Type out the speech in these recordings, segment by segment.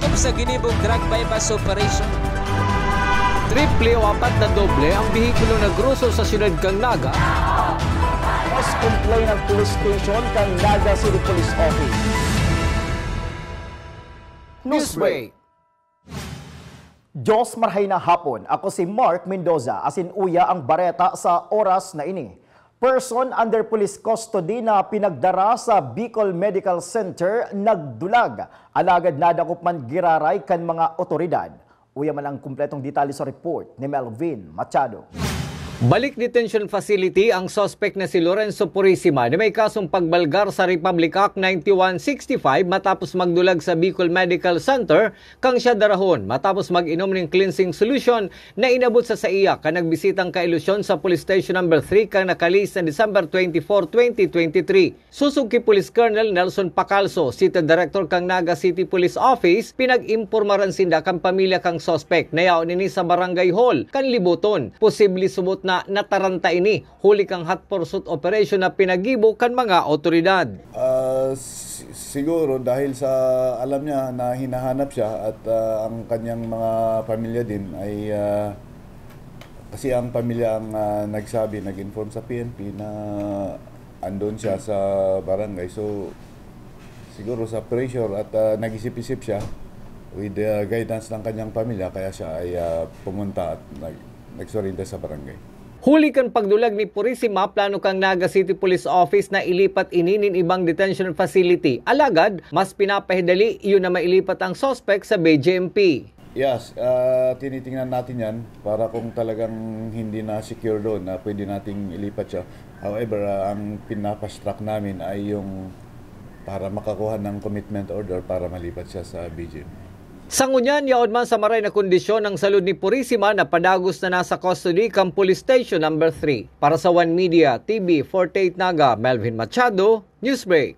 Dakop sa ginibong drug bypass operation. Triple o 4 na doble ang bihikulo na gruso sa siyudad kang Naga. Mas complain ng police station kang Naga City Police Office. Newsbreak. Diyos marhay na hapon. Ako si Mark Mendoza. Asin uya ang bareta sa oras na ini. Person under police custody na pinagdara sa Bicol Medical Center nagdulag. Alagad na dakop man giraray kan mga otoridad. Uya man ang kumpletong detalye sa report ni Melvin Machado. Balik detention facility ang suspect na si Lorenzo Purisima na may kasong pagbalgar sa Republic Act 9165 matapos magdulag sa Bicol Medical Center kang siya darahon matapos mag-inom ng cleansing solution na inabot sa iya ka nagbisitang kailusyon sa Police Station No. 3 kang nakalis na December 24, 2023. Susog kay Police Colonel Nelson Pacalso, City Director kang Naga City Police Office, pinag-impormaran sinda kang pamilya kang suspect na yaon nini sa Barangay Hall kan Libuton. Posible subot na nataranta ini huli kang hot pursuit operation na pinagibo kan mga otoridad. Siguro dahil sa alam niya na hinahanap siya at ang kanyang mga pamilya din ay kasi ang pamilya ang nagsabi, nag-inform sa PNP na andun siya sa barangay. So siguro sa pressure at nag-isip-isip siya with the guidance ng kanyang pamilya kaya siya ay pumunta at nagsurrender sa barangay. Huli kan pagdulag ni Purisima, plano kang Naga City Police Office na ilipat ininin ibang detention facility. Alagad, mas pinapahidali iyon na mailipat ang suspect sa BJMP. Yes, tinitingnan natin yan para kung talagang hindi na secure doon na pwede nating ilipat siya. However, ang pinapastrack namin ay yung para makakuha ng commitment order para malipat siya sa BJMP. Sangunyan, yaon man sa maray na kondisyon ng salud ni Purisima na padagos na nasa custody kang Police Station No. 3. Para sa One Media TV 48 Naga, Melvin Machado, Newsbreak.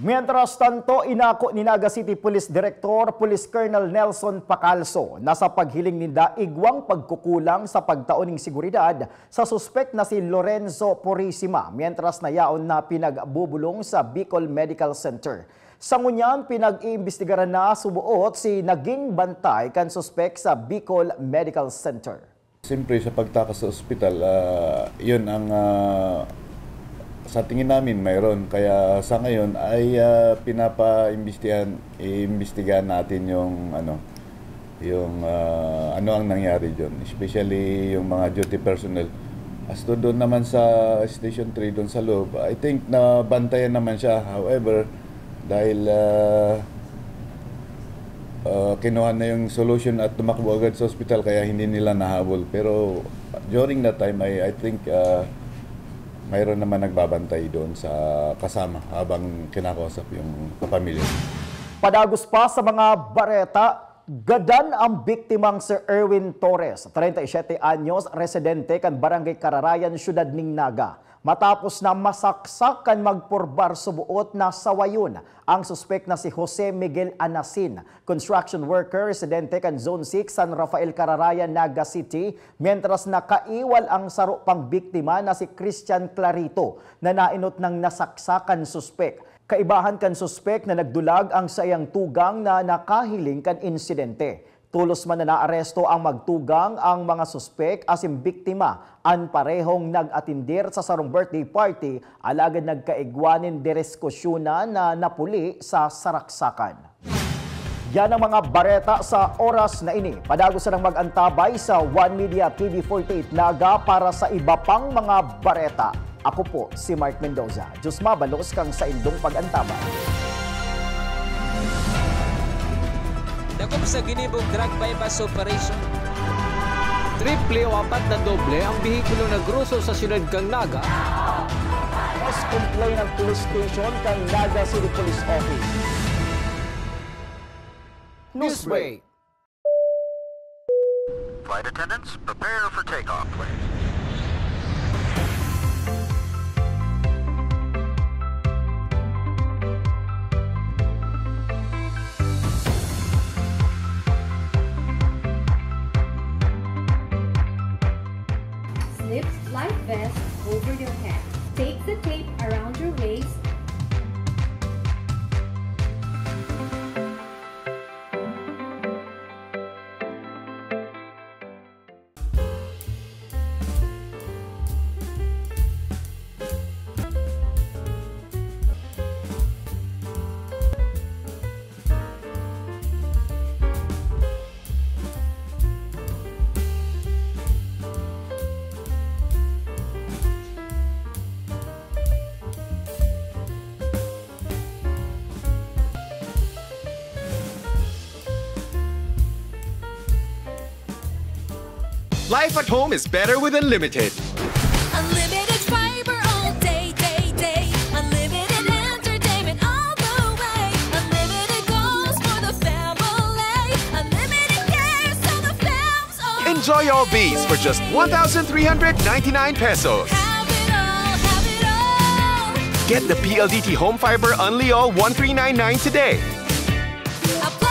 Mientras tanto, inako ni Naga City Police Director Police Colonel Nelson Pacalso na sa paghiling ninda igwang pagkukulang sa pagtaoning seguridad sa suspect na si Lorenzo Purisima mientras na yaon na pinagbubulong sa Bicol Medical Center. Sa ngunyan, pinag-iimbestigaran na subuot si naging bantay kan suspect sa Bicol Medical Center. Siyempre sa pagtakas sa ospital, yun ang sa tingin namin mayroon. Kaya sa ngayon ay iimbestigahan natin yung ano ang nangyari doon. Especially yung mga duty personnel. As to doon naman sa Station 3 doon sa loob, I think na bantayan naman siya. However, dahil kinuha na yung solution at tumakbo agad sa hospital kaya hindi nila nahabol. Pero during that time, I think mayroon naman nagbabantay doon sa kasama habang kinakausap yung pamilya. Padagos pa sa mga bareta, gadan ang biktimang Sir Erwin Torres, 37 anyos, residente kan Barangay Kararayan, Siyudad ning Naga. Matapos na masaksakan magpurbar subuot na sawayon ang suspect na si Jose Miguel Anasin, construction worker, residente kan Zone 6, San Rafael, Kararayan, Naga City, mientras nakaiwal ang saro pang biktima na si Christian Clarito na nainot ng nasaksakan suspect. Kaibahan kan suspect na nagdulag ang sayang tugang na nakahiling kan insidente. Tulos man na naaresto ang magtugang ang mga suspek asim biktima an parehong nag-atindir sa sarong birthday party alagad nagkaigwanin direskusyuna na napuli sa saraksakan. Yan ang mga bareta sa oras na ini. Padagos na mag-antabay sa One Media TV 48 Naga para sa iba pang mga bareta. Ako po si Mark Mendoza. Diyos mabalos kang sa indong pag-antabay. Dakop sa ginibong drug bypass operation. Triple o 4 na doble ang bihikulo na gruso sa siyudad kang Naga. Mas complain ng police station kang Naga City Police Office. Newsbreak. Flight attendants, prepare for takeoff, please. Slip life vest over your head. Take the tape around your waist. Life at home is better with Unlimited. Unlimited fiber all day, day, day. Unlimited entertainment all the way. Unlimited goals for the family. Unlimited care so the fams all Enjoy all these for just 1,399 pesos. have it all, have it all. Get the PLDT Home Fiber Unli All 1399 today. Apply